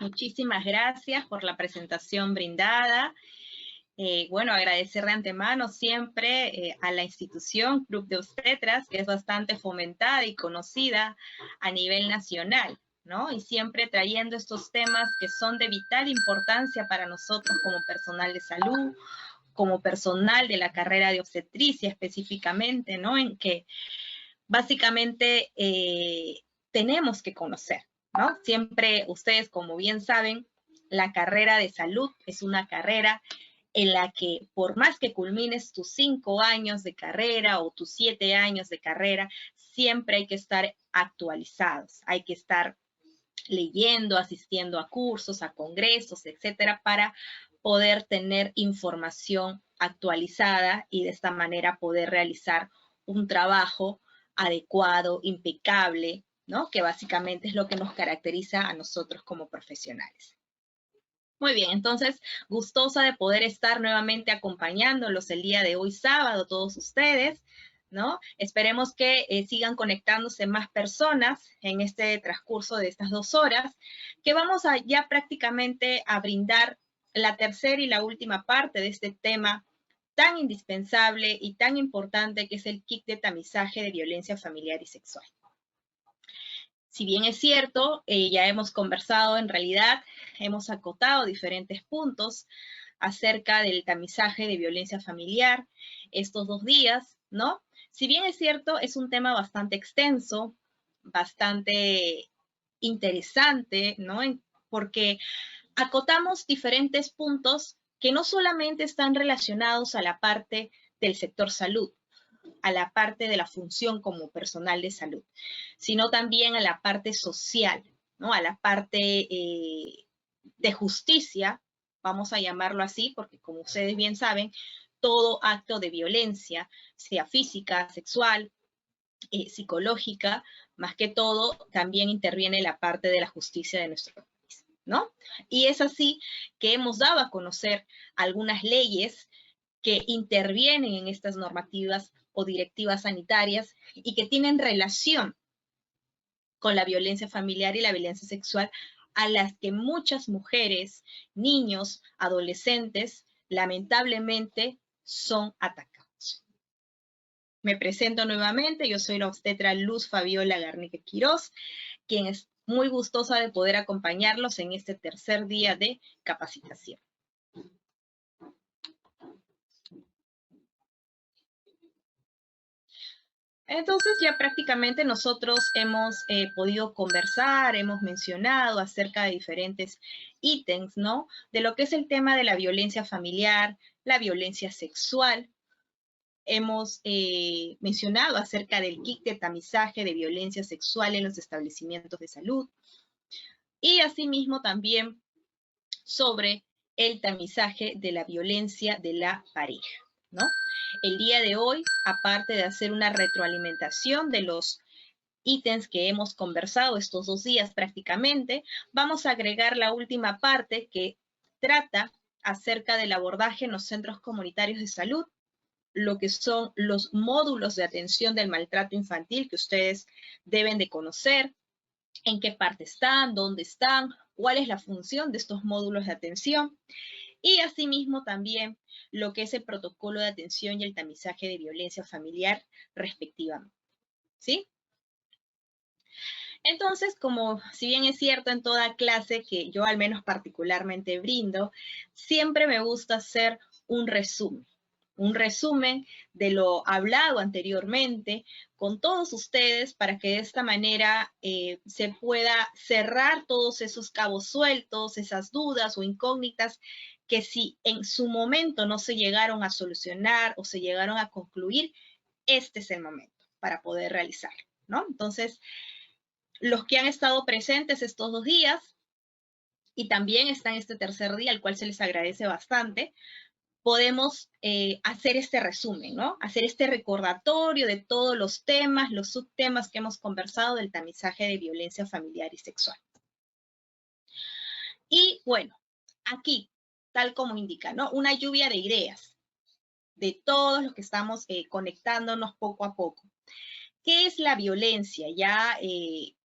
Muchísimas gracias por la presentación brindada. Bueno, agradecer de antemano siempre a la institución Club de Obstetras, que es bastante fomentada y conocida a nivel nacional, ¿no? Y siempre trayendo estos temas que son de vital importancia para nosotros como personal de salud, como personal de la carrera de obstetricia específicamente, ¿no? En que básicamente tenemos que conocer, ¿no? Siempre ustedes, como bien saben, la carrera de salud es una carrera en la que por más que culmines tus 5 años de carrera o tus 7 años de carrera, siempre hay que estar actualizados, hay que estar leyendo, asistiendo a cursos, a congresos, etcétera, para poder tener información actualizada y de esta manera poder realizar un trabajo adecuado, impecable, ¿no? Que básicamente es lo que nos caracteriza a nosotros como profesionales. Muy bien, entonces, gustosa de poder estar nuevamente acompañándolos el día de hoy sábado, todos ustedes, ¿no? Esperemos que sigan conectándose más personas en este transcurso de estas 2 horas, que vamos a ya prácticamente a brindar la tercera y la última parte de este tema tan indispensable y tan importante que es el kit de tamizaje de violencia familiar y sexual. Si bien es cierto, ya hemos conversado, en realidad hemos acotado diferentes puntos acerca del tamizaje de violencia familiar estos 2 días, ¿no? Si bien es cierto, es un tema bastante extenso, bastante interesante, ¿no? Porque acotamos diferentes puntos que no solamente están relacionados a la parte del sector salud, a la parte de la función como personal de salud, sino también a la parte social, ¿no? A la parte de justicia, vamos a llamarlo así, porque como ustedes bien saben, todo acto de violencia, sea física, sexual, psicológica, más que todo, también interviene la parte de la justicia de nuestro país, ¿no? Y es así que hemos dado a conocer algunas leyes que intervienen en estas normativas o directivas sanitarias y que tienen relación con la violencia familiar y la violencia sexual, a las que muchas mujeres, niños, adolescentes, lamentablemente son atacados. Me presento nuevamente, yo soy la obstetra Luz Fabiola Garnique Quirós, quien es muy gustosa de poder acompañarlos en este tercer día de capacitación. Entonces ya prácticamente nosotros hemos podido conversar, hemos mencionado acerca de diferentes ítems, ¿no? De lo que es el tema de la violencia familiar, la violencia sexual. Hemos mencionado acerca del kit de tamizaje de violencia sexual en los establecimientos de salud. Y asimismo también sobre el tamizaje de la violencia de la pareja, ¿no? El día de hoy, aparte de hacer una retroalimentación de los ítems que hemos conversado estos 2 días prácticamente, vamos a agregar la última parte que trata acerca del abordaje en los centros comunitarios de salud, lo que son los módulos de atención del maltrato infantil que ustedes deben de conocer, en qué parte están, dónde están, cuál es la función de estos módulos de atención y asimismo también lo que es el protocolo de atención y el tamizaje de violencia familiar respectivamente, ¿sí? Entonces, como si bien es cierto en toda clase que yo al menos particularmente brindo, siempre me gusta hacer un resumen de lo hablado anteriormente con todos ustedes para que de esta manera se pueda cerrar todos esos cabos sueltos, esas dudas o incógnitas que si en su momento no se llegaron a solucionar o se llegaron a concluir, este es el momento para poder realizarlo, ¿no? Entonces, los que han estado presentes estos 2 días y también están este tercer día, al cual se les agradece bastante, podemos hacer este resumen, ¿no? Hacer este recordatorio de todos los temas, los subtemas que hemos conversado del tamizaje de violencia familiar y sexual. Y bueno, aquí, tal como indica, ¿no? Una lluvia de ideas de todos los que estamos conectándonos poco a poco. ¿Qué es la violencia? Ya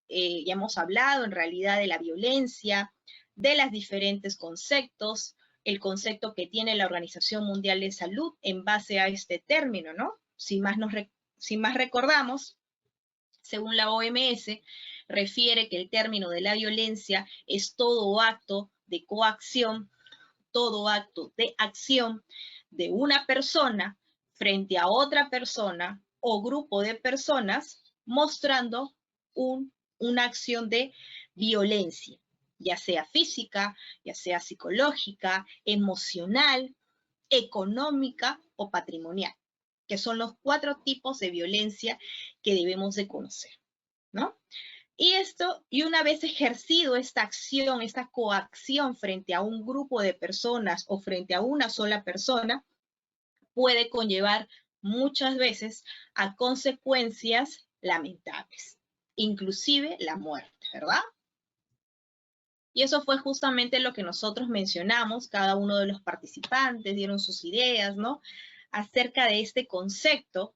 hemos hablado en realidad de la violencia, de los diferentes conceptos, el concepto que tiene la Organización Mundial de Salud en base a este término, ¿no? Si más recordamos, según la OMS, refiere que el término de la violencia es todo acto de coacción, todo acto de acción de una persona frente a otra persona o grupo de personas mostrando una acción de violencia, ya sea física, ya sea psicológica, emocional, económica o patrimonial, que son los 4 tipos de violencia que debemos de conocer, ¿no? Y una vez ejercido esta acción, esta coacción frente a un grupo de personas o frente a una sola persona, puede conllevar muchas veces a consecuencias lamentables, inclusive la muerte, ¿verdad? Y eso fue justamente lo que nosotros mencionamos, cada uno de los participantes dieron sus ideas, ¿no? Acerca de este concepto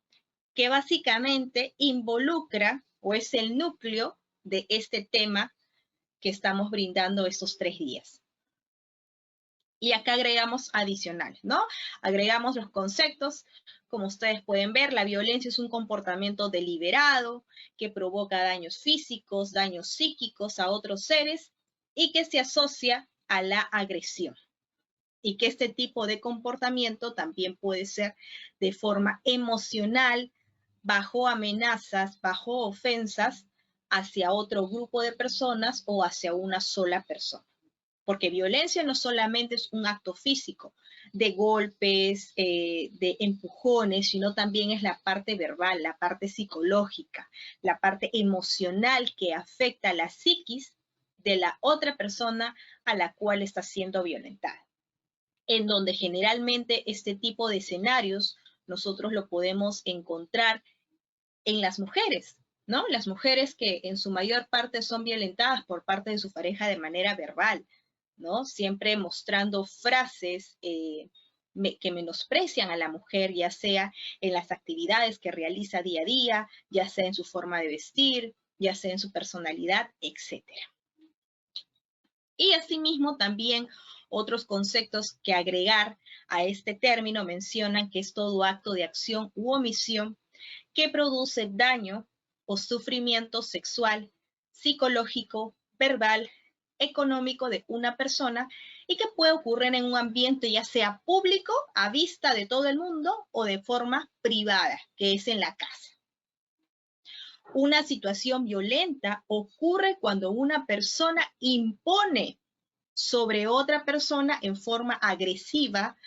que básicamente involucra o es el núcleo de este tema que estamos brindando estos 3 días. Y acá agregamos adicionales, ¿no? Agregamos los conceptos. Como ustedes pueden ver, la violencia es un comportamiento deliberado que provoca daños físicos, daños psíquicos a otros seres y que se asocia a la agresión. Y que este tipo de comportamiento también puede ser de forma emocional, bajo amenazas, bajo ofensas hacia otro grupo de personas o hacia una sola persona. Porque violencia no solamente es un acto físico, de golpes, de empujones, sino también es la parte verbal, la parte psicológica, la parte emocional que afecta a la psiquis de la otra persona a la cual está siendo violentada. En donde generalmente este tipo de escenarios nosotros lo podemos encontrar en las mujeres, ¿no? Las mujeres que en su mayor parte son violentadas por parte de su pareja de manera verbal, ¿no? Siempre mostrando frases que menosprecian a la mujer, ya sea en las actividades que realiza día a día, ya sea en su forma de vestir, ya sea en su personalidad, etc. Y asimismo también otros conceptos que agregar a este término mencionan que es todo acto de acción u omisión que produce daño o sufrimiento sexual, psicológico, verbal, económico de una persona y que puede ocurrir en un ambiente ya sea público, a vista de todo el mundo, o de forma privada, que es en la casa. Una situación violenta ocurre cuando una persona impone sobre otra persona en forma agresiva,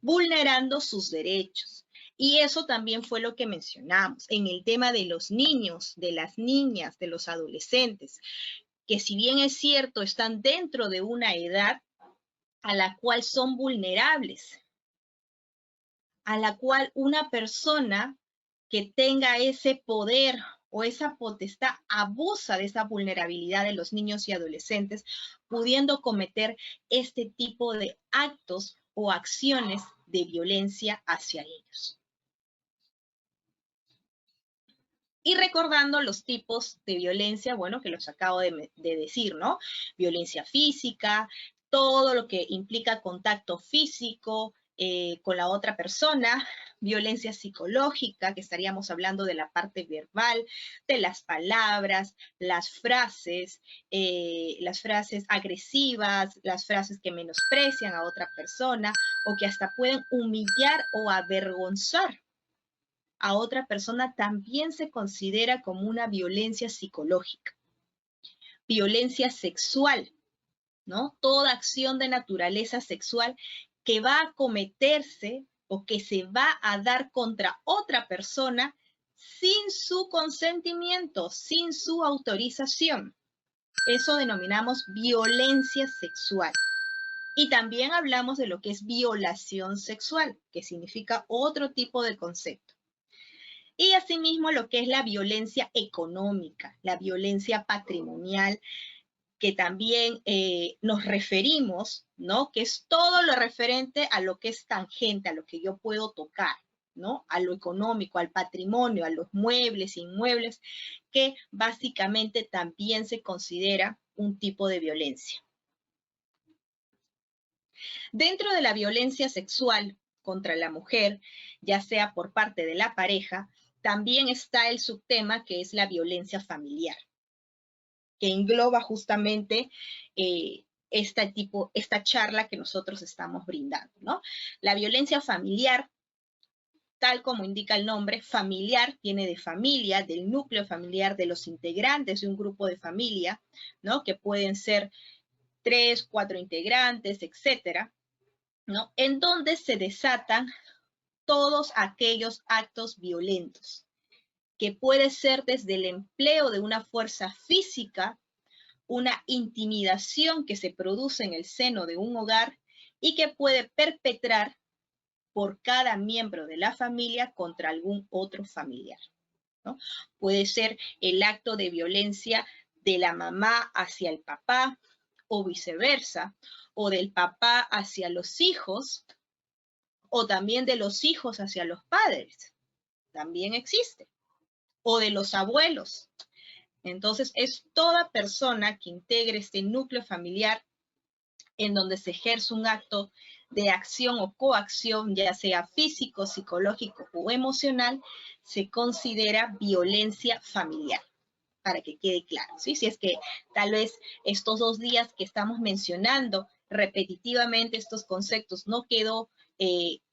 vulnerando sus derechos. Y eso también fue lo que mencionamos en el tema de los niños, de las niñas, de los adolescentes, que si bien es cierto, están dentro de una edad a la cual son vulnerables, a la cual una persona que tenga ese poder o esa potestad abusa de esa vulnerabilidad de los niños y adolescentes, pudiendo cometer este tipo de actos o acciones de violencia hacia ellos. Y recordando los tipos de violencia, bueno, que los acabo de decir, ¿no? Violencia física, todo lo que implica contacto físico con la otra persona, violencia psicológica, que estaríamos hablando de la parte verbal, de las palabras, las frases agresivas, las frases que menosprecian a otra persona o que hasta pueden humillar o avergonzar a otra persona también se considera como una violencia psicológica. Violencia sexual, ¿no? Toda acción de naturaleza sexual que va a cometerse o que se va a dar contra otra persona sin su consentimiento, sin su autorización. Eso denominamos violencia sexual. Y también hablamos de lo que es violación sexual, que significa otro tipo de concepto. Y asimismo lo que es la violencia económica, la violencia patrimonial, que también nos referimos, ¿no? Que es todo lo referente a lo que es tangente, a lo que yo puedo tocar, ¿no? A lo económico, al patrimonio, a los muebles, inmuebles, que básicamente también se considera un tipo de violencia. Dentro de la violencia sexual contra la mujer, ya sea por parte de la pareja, también está el subtema que es la violencia familiar, que engloba justamente esta charla que nosotros estamos brindando, ¿no? La violencia familiar, tal como indica el nombre, familiar, viene de familia, del núcleo familiar, de los integrantes de un grupo de familia, ¿no? Que pueden ser 3, 4 integrantes, etcétera, ¿no? En donde se desatan todos aquellos actos violentos, que puede ser desde el empleo de una fuerza física, una intimidación que se produce en el seno de un hogar y que puede perpetrar por cada miembro de la familia contra algún otro familiar, ¿no? Puede ser el acto de violencia de la mamá hacia el papá o viceversa, o del papá hacia los hijos, o también de los hijos hacia los padres. También existe. O de los abuelos. Entonces, es toda persona que integre este núcleo familiar en donde se ejerce un acto de acción o coacción, ya sea físico, psicológico o emocional, se considera violencia familiar, para que quede claro, ¿sí? Si es que tal vez estos 2 días que estamos mencionando repetitivamente estos conceptos no quedó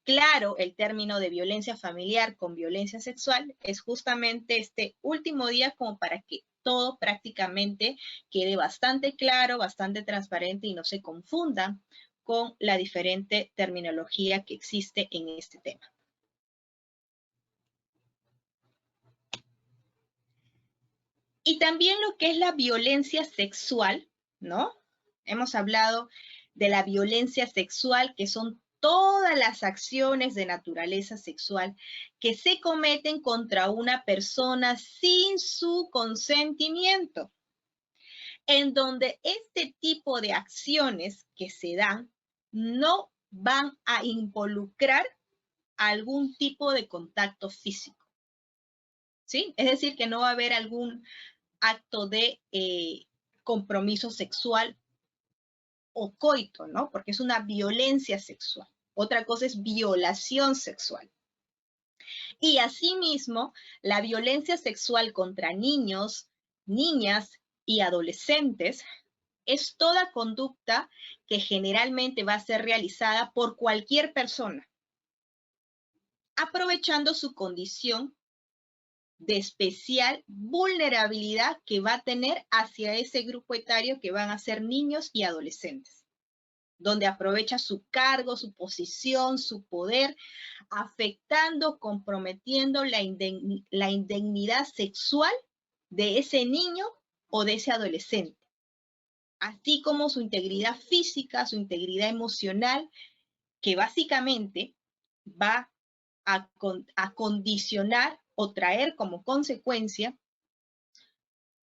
claro el término de violencia familiar con violencia sexual, es justamente este último día como para que todo prácticamente quede bastante claro, bastante transparente y no se confundan con la diferente terminología que existe en este tema. Y también lo que es la violencia sexual, ¿no? Hemos hablado de la violencia sexual, que son todas las acciones de naturaleza sexual que se cometen contra una persona sin su consentimiento, en donde este tipo de acciones que se dan no van a involucrar algún tipo de contacto físico, ¿sí? Es decir, que no va a haber algún acto de compromiso sexual o coito, ¿no? Porque es una violencia sexual. Otra cosa es violación sexual. Y asimismo, la violencia sexual contra niños, niñas y adolescentes es toda conducta que generalmente va a ser realizada por cualquier persona, aprovechando su condición de especial vulnerabilidad que va a tener hacia ese grupo etario que van a ser niños y adolescentes, donde aprovecha su cargo, su posición, su poder, afectando, comprometiendo la indemnidad sexual de ese niño o de ese adolescente, así como su integridad física, su integridad emocional, que básicamente va a condicionar o traer como consecuencia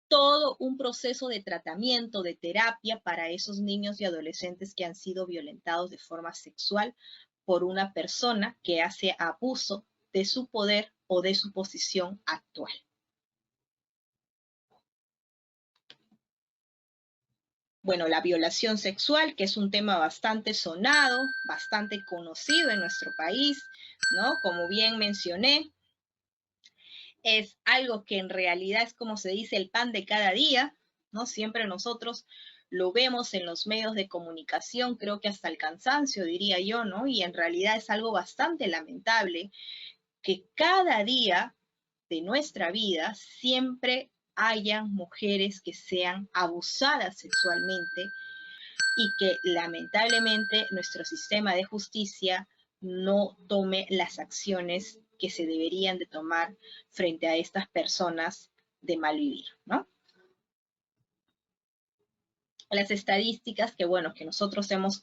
todo un proceso de tratamiento, de terapia para esos niños y adolescentes que han sido violentados de forma sexual por una persona que hace abuso de su poder o de su posición actual. Bueno, la violación sexual, que es un tema bastante sonado, bastante conocido en nuestro país, ¿no? Como bien mencioné, es algo que en realidad es, como se dice, el pan de cada día, ¿no? Siempre nosotros lo vemos en los medios de comunicación, creo que hasta el cansancio, diría yo, ¿no? Y en realidad es algo bastante lamentable que cada día de nuestra vida siempre hayan mujeres que sean abusadas sexualmente y que lamentablemente nuestro sistema de justicia no tome las acciones que se deberían de tomar frente a estas personas de mal vivir, ¿no? Las estadísticas que, bueno, que nosotros hemos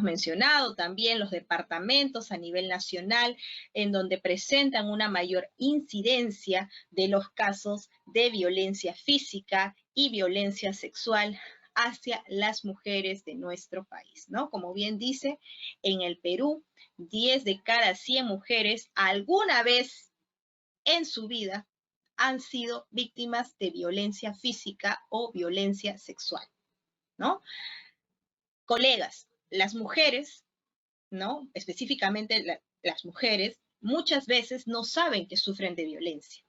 mencionado también, los departamentos a nivel nacional, en donde presentan una mayor incidencia de los casos de violencia física y violencia sexual hacia las mujeres de nuestro país, ¿no? Como bien dice, en el Perú, 10 de cada 100 mujeres alguna vez en su vida han sido víctimas de violencia física o violencia sexual, ¿no? Colegas, las mujeres ¿no? Específicamente las mujeres, muchas veces no saben que sufren de violencia.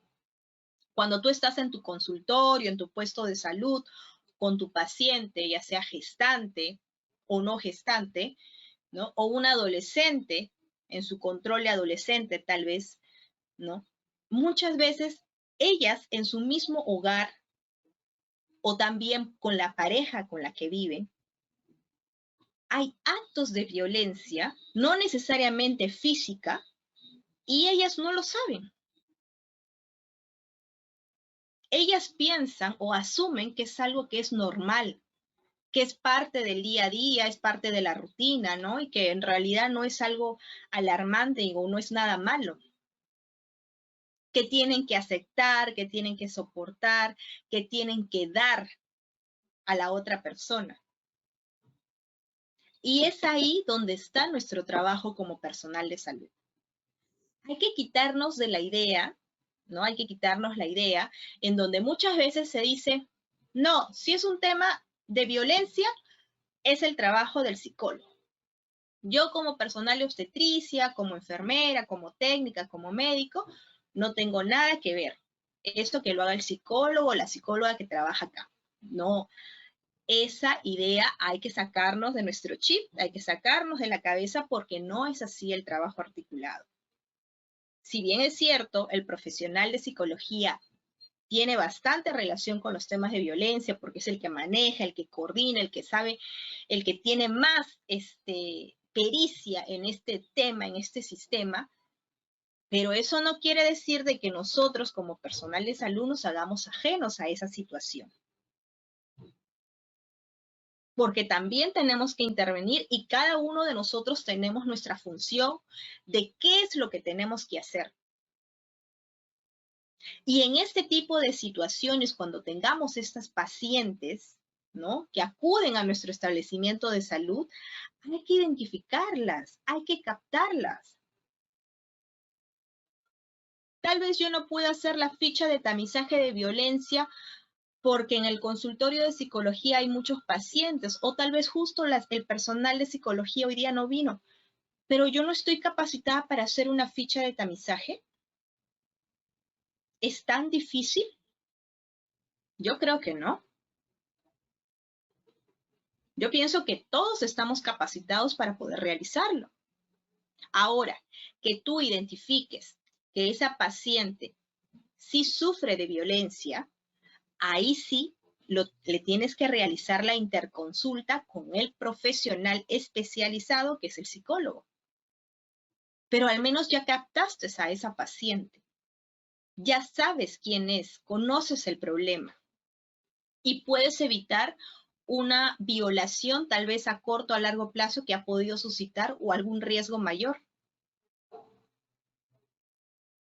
Cuando tú estás en tu consultorio, en tu puesto de salud, con tu paciente, ya sea gestante o no gestante, ¿no? O un adolescente, en su control de adolescente tal vez, ¿no? Muchas veces ellas en su mismo hogar o también con la pareja con la que viven, hay actos de violencia, no necesariamente física, y ellas no lo saben. Ellas piensan o asumen que es algo que es normal, que es parte del día a día, es parte de la rutina, ¿no? Y que en realidad no es algo alarmante o no es nada malo. Que tienen que aceptar, que tienen que soportar, que tienen que dar a la otra persona. Y es ahí donde está nuestro trabajo como personal de salud. Hay que quitarnos de la idea, ¿no? Hay que quitarnos la idea en donde muchas veces se dice, no, si es un tema de violencia, es el trabajo del psicólogo. Yo como personal de obstetricia, como enfermera, como técnica, como médico, no tengo nada que ver. Esto que lo haga el psicólogo o la psicóloga que trabaja acá. No, esa idea hay que sacarnos de nuestro chip, hay que sacarnos de la cabeza porque no es así el trabajo articulado. Si bien es cierto, el profesional de psicología tiene bastante relación con los temas de violencia porque es el que maneja, el que coordina, el que sabe, el que tiene más pericia en este tema, en este sistema, pero eso no quiere decir de que nosotros como personal de salud nos hagamos ajenos a esa situación. Porque también tenemos que intervenir y cada uno de nosotros tenemos nuestra función de qué es lo que tenemos que hacer. Y en este tipo de situaciones, cuando tengamos estas pacientes, ¿no? Que acuden a nuestro establecimiento de salud, hay que identificarlas, hay que captarlas. Tal vez yo no pueda hacer la ficha de tamizaje de violencia porque en el consultorio de psicología hay muchos pacientes, o tal vez justo el personal de psicología hoy día no vino, pero yo no estoy capacitada para hacer una ficha de tamizaje. ¿Es tan difícil? Yo creo que no. Yo pienso que todos estamos capacitados para poder realizarlo. Ahora, que tú identifiques que esa paciente sí sufre de violencia, ahí sí le tienes que realizar la interconsulta con el profesional especializado que es el psicólogo. Pero al menos ya captaste a esa paciente. Ya sabes quién es, conoces el problema y puedes evitar una violación tal vez a corto o a largo plazo que ha podido suscitar o algún riesgo mayor.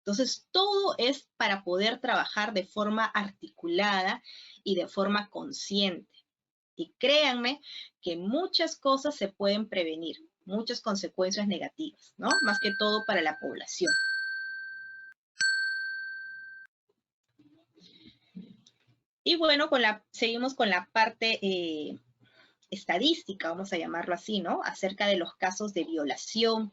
Entonces, todo es para poder trabajar de forma articulada y de forma consciente. Y créanme que muchas cosas se pueden prevenir, muchas consecuencias negativas, ¿no? Más que todo para la población. Y bueno, seguimos con la parte estadística, vamos a llamarlo así, ¿no? Acerca de los casos de violación,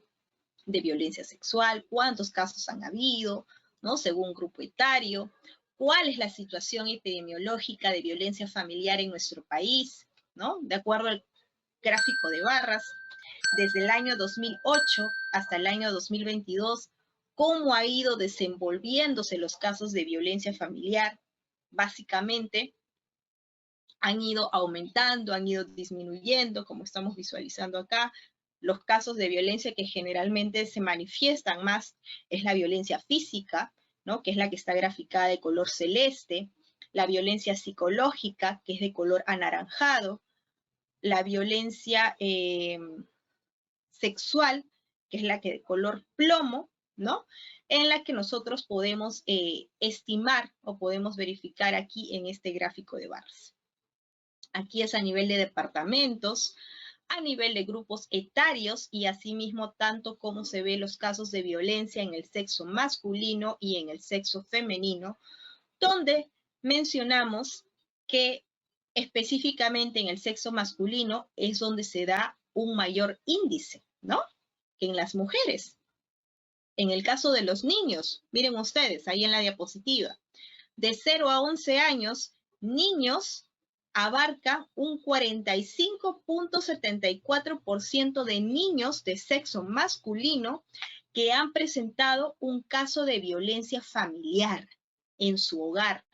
de violencia sexual, cuántos casos han habido, ¿no? Según grupo etario, cuál es la situación epidemiológica de violencia familiar en nuestro país, ¿no? De acuerdo al gráfico de barras, desde el año 2008 hasta el año 2022, cómo ha ido desenvolviéndose los casos de violencia familiar. Básicamente, han ido aumentando, han ido disminuyendo, como estamos visualizando acá. Los casos de violencia que generalmente se manifiestan más es la violencia física, ¿no? Que es la que está graficada de color celeste, la violencia psicológica, que es de color anaranjado, la violencia sexual, que es la que de color plomo, ¿no? En la que nosotros podemos estimar o podemos verificar aquí en este gráfico de barras. Aquí es a nivel de departamentos, a nivel de grupos etarios y asimismo tanto como se ve los casos de violencia en el sexo masculino y en el sexo femenino, donde mencionamos que específicamente en el sexo masculino es donde se da un mayor índice, ¿no? que en las mujeres. En el caso de los niños, miren ustedes ahí en la diapositiva, de 0 a 11 años, niños abarca un 45.74% de niños de sexo masculino que han presentado un caso de violencia familiar en su hogar,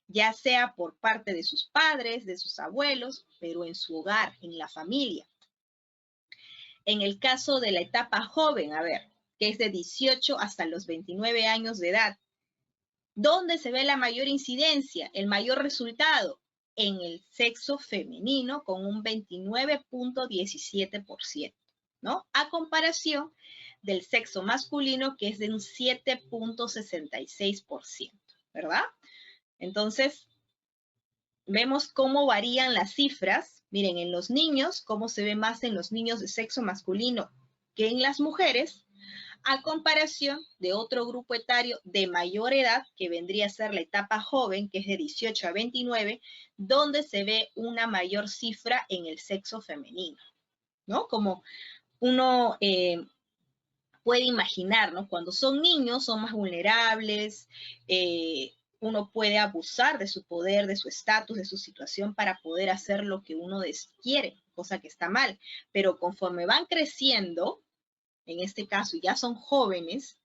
ya sea por parte de sus padres, de sus abuelos, pero en su hogar, en la familia. En el caso de la etapa joven, a ver, que es de 18 hasta los 29 años de edad, ¿dónde se ve la mayor incidencia, el mayor resultado? En el sexo femenino con un 29.17%, ¿no? A comparación del sexo masculino que es de un 7.66%, ¿verdad? Entonces, vemos cómo varían las cifras. Miren, en los niños, cómo se ve más en los niños de sexo masculino que en las mujeres, a comparación de otro grupo etario de mayor edad, que vendría a ser la etapa joven, que es de 18 a 29, donde se ve una mayor cifra en el sexo femenino, ¿no? Como uno puede imaginar, ¿no? Cuando son niños son más vulnerables, uno puede abusar de su poder, de su estatus, de su situación para poder hacer lo que uno quiere, cosa que está mal. Pero conforme van creciendo, en este caso ya son jóvenes,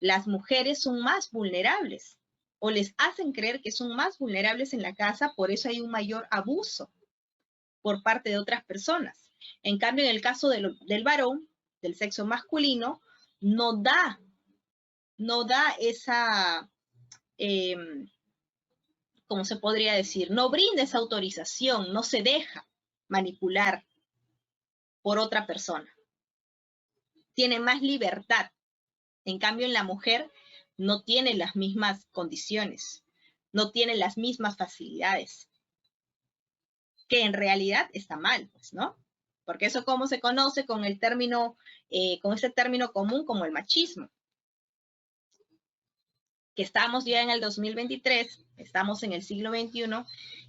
las mujeres son más vulnerables o les hacen creer que son más vulnerables en la casa, por eso hay un mayor abuso por parte de otras personas. En cambio, en el caso del varón, del sexo masculino, no da esa, ¿cómo se podría decir? No brinda esa autorización, no se deja manipular por otra persona. Tiene más libertad. En cambio, en la mujer no tiene las mismas condiciones, no tiene las mismas facilidades, que en realidad está mal, pues, ¿no? Porque eso cómo se conoce con el término, con ese término común como el machismo. Que estamos ya en el 2023, estamos en el siglo XXI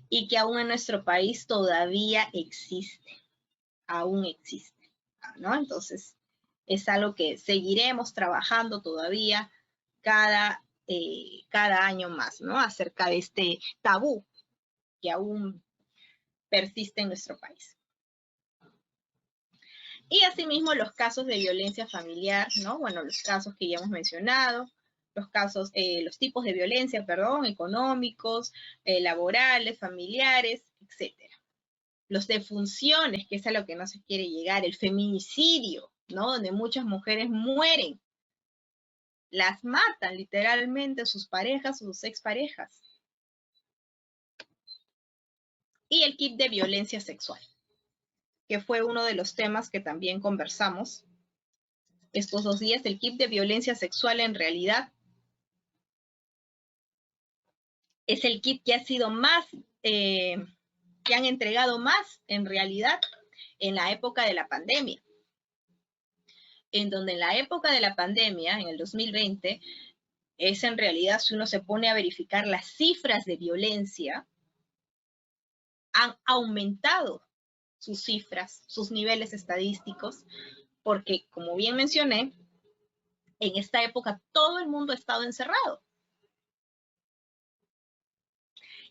y que aún en nuestro país todavía existe, aún existe, ¿no? Entonces, es algo que seguiremos trabajando todavía cada año más, ¿no? Acerca de este tabú que aún persiste en nuestro país. Y asimismo los casos de violencia familiar, ¿no? Bueno, los casos que ya hemos mencionado, los casos, los tipos de violencia, perdón, económicos, laborales, familiares, etcétera. Los defunciones, que es a lo que no se quiere llegar, el feminicidio, ¿no? Donde muchas mujeres mueren, las matan literalmente sus parejas o sus exparejas. Y el kit de violencia sexual, que fue uno de los temas que también conversamos estos 2 días. El kit de violencia sexual en realidad es el kit que ha sido más, que han entregado más en realidad en la época de la pandemia. En donde en la época de la pandemia, en el 2020, es en realidad, si uno se pone a verificar las cifras de violencia, han aumentado sus cifras, sus niveles estadísticos, porque como bien mencioné, en esta época todo el mundo ha estado encerrado.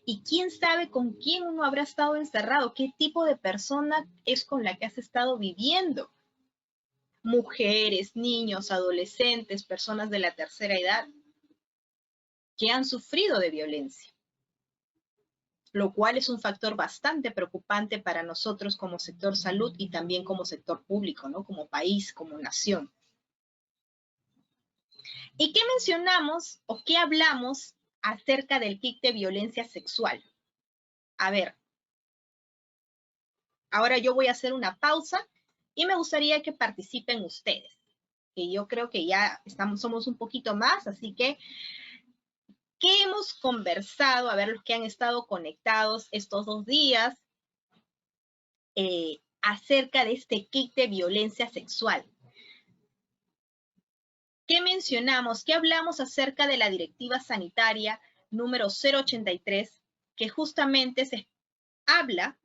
Y quién sabe con quién uno habrá estado encerrado, qué tipo de persona es con la que has estado viviendo. Mujeres, niños, adolescentes, personas de la tercera edad que han sufrido de violencia, lo cual es un factor bastante preocupante para nosotros como sector salud y también como sector público, ¿no? Como país, como nación. ¿Y qué mencionamos o qué hablamos acerca del kit de violencia sexual? A ver, ahora yo voy a hacer una pausa y me gustaría que participen ustedes, que yo creo que ya somos un poquito más, así que, ¿qué hemos conversado? A ver, los que han estado conectados estos 2 días, acerca de este kit de violencia sexual. ¿Qué mencionamos? ¿Qué hablamos acerca de la directiva sanitaria número 083, que justamente se habla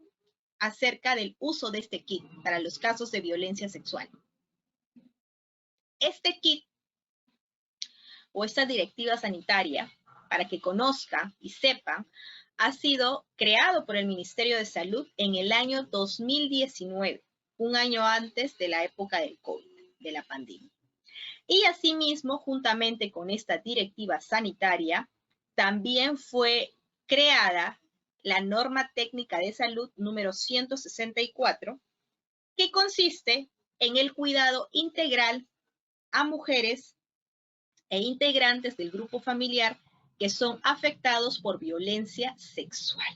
acerca del uso de este kit para los casos de violencia sexual? Este kit o esta directiva sanitaria, para que conozcan y sepan, ha sido creado por el Ministerio de Salud en el año 2019, un año antes de la época del COVID, de la pandemia. Y asimismo, juntamente con esta directiva sanitaria, también fue creada la norma técnica de salud número 164, que consiste en el cuidado integral a mujeres e integrantes del grupo familiar que son afectados por violencia sexual.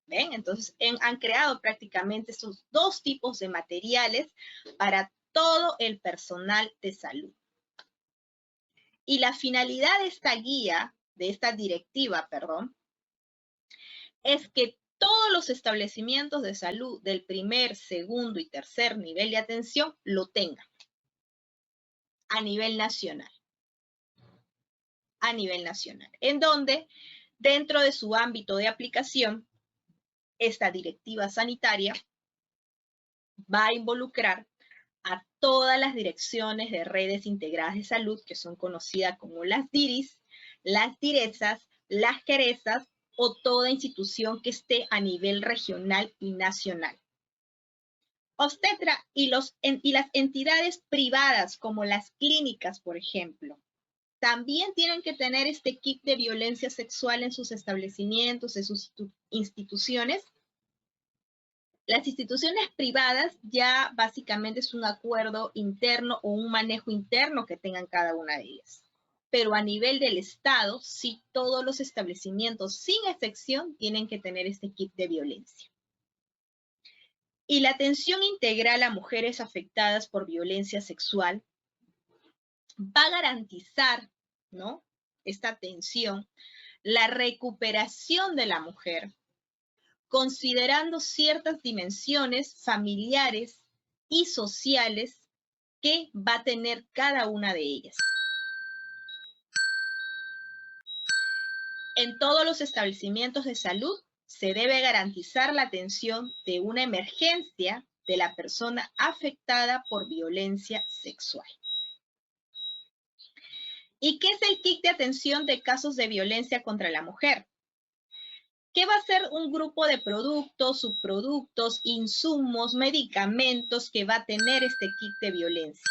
¿Ven? Entonces han creado prácticamente estos dos tipos de materiales para todo el personal de salud. Y la finalidad de esta guía, de esta directiva, perdón, es que todos los establecimientos de salud del primer, segundo y tercer nivel de atención lo tengan a nivel nacional. A nivel nacional, en donde dentro de su ámbito de aplicación, esta directiva sanitaria va a involucrar a todas las direcciones de redes integradas de salud, que son conocidas como las DIRIS, las DIRESAS, las GERESAS o toda institución que esté a nivel regional y nacional. Obstetra y las entidades privadas como las clínicas, por ejemplo, también tienen que tener este kit de violencia sexual en sus establecimientos, en sus instituciones. Las instituciones privadas ya básicamente es un acuerdo interno o un manejo interno que tengan cada una de ellas. Pero a nivel del Estado, sí, todos los establecimientos, sin excepción, tienen que tener este kit de violencia. Y la atención integral a mujeres afectadas por violencia sexual va a garantizar, ¿no?, esta atención, la recuperación de la mujer, considerando ciertas dimensiones familiares y sociales que va a tener cada una de ellas. En todos los establecimientos de salud se debe garantizar la atención de una emergencia de la persona afectada por violencia sexual. ¿Y qué es el kit de atención de casos de violencia contra la mujer? ¿Qué va a ser un grupo de productos, subproductos, insumos, medicamentos que va a tener este kit de violencia?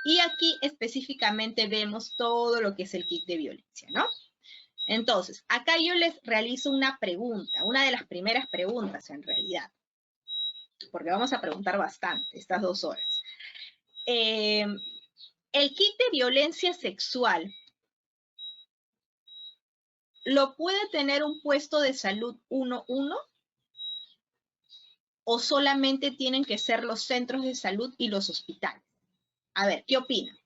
Y aquí específicamente vemos todo lo que es el kit de violencia, ¿no? Entonces, acá yo les realizo una pregunta, una de las primeras preguntas en realidad, porque vamos a preguntar bastante estas 2 horas. El kit de violencia sexual, ¿lo puede tener un puesto de salud 1-1? ¿O solamente tienen que ser los centros de salud y los hospitales? A ver, ¿qué opinan?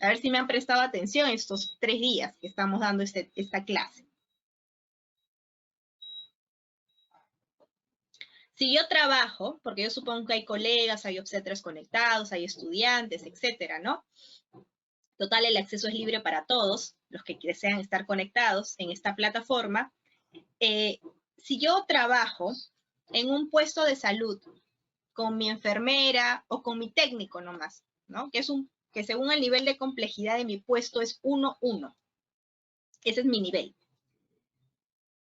A ver si me han prestado atención estos 3 días que estamos dando esta clase. Si yo trabajo, porque yo supongo que hay colegas, hay obstetras conectados, hay estudiantes, etcétera, ¿no? Total, el acceso es libre para todos, los que desean estar conectados en esta plataforma. Si yo trabajo en un puesto de salud con mi enfermera o con mi técnico nomás, ¿no? Que según el nivel de complejidad de mi puesto es 1-1. Ese es mi nivel.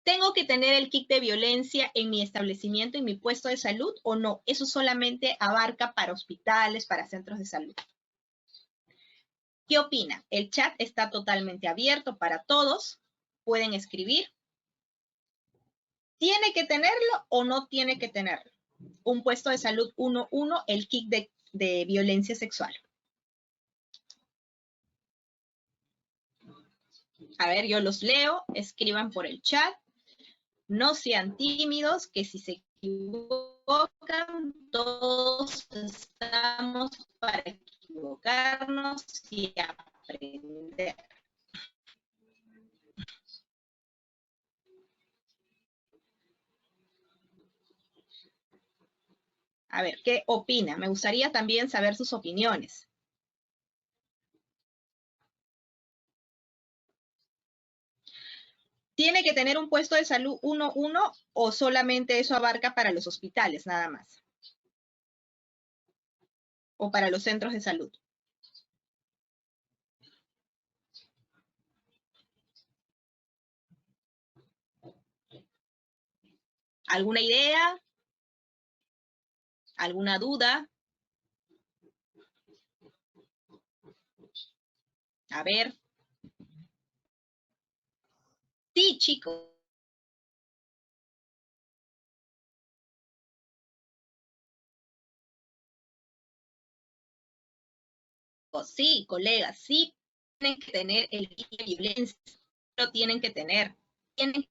¿Tengo que tener el kit de violencia en mi establecimiento, en mi puesto de salud o no? Eso solamente abarca para hospitales, para centros de salud. ¿Qué opina? El chat está totalmente abierto para todos. Pueden escribir. ¿Tiene que tenerlo o no tiene que tenerlo? Un puesto de salud 1-1, el kit de violencia sexual. A ver, yo los leo. Escriban por el chat. No sean tímidos, que si se equivocan, todos estamos para equivocarnos y aprender. A ver, ¿qué opina? Me gustaría también saber sus opiniones. ¿Tiene que tener un puesto de salud 1-1 o solamente eso abarca para los hospitales, nada más? o para los centros de salud. ¿Alguna idea? ¿Alguna duda? A ver. Sí, chicos. Sí, colegas, sí tienen que tener el día de violencia, lo tienen que tener. Tienen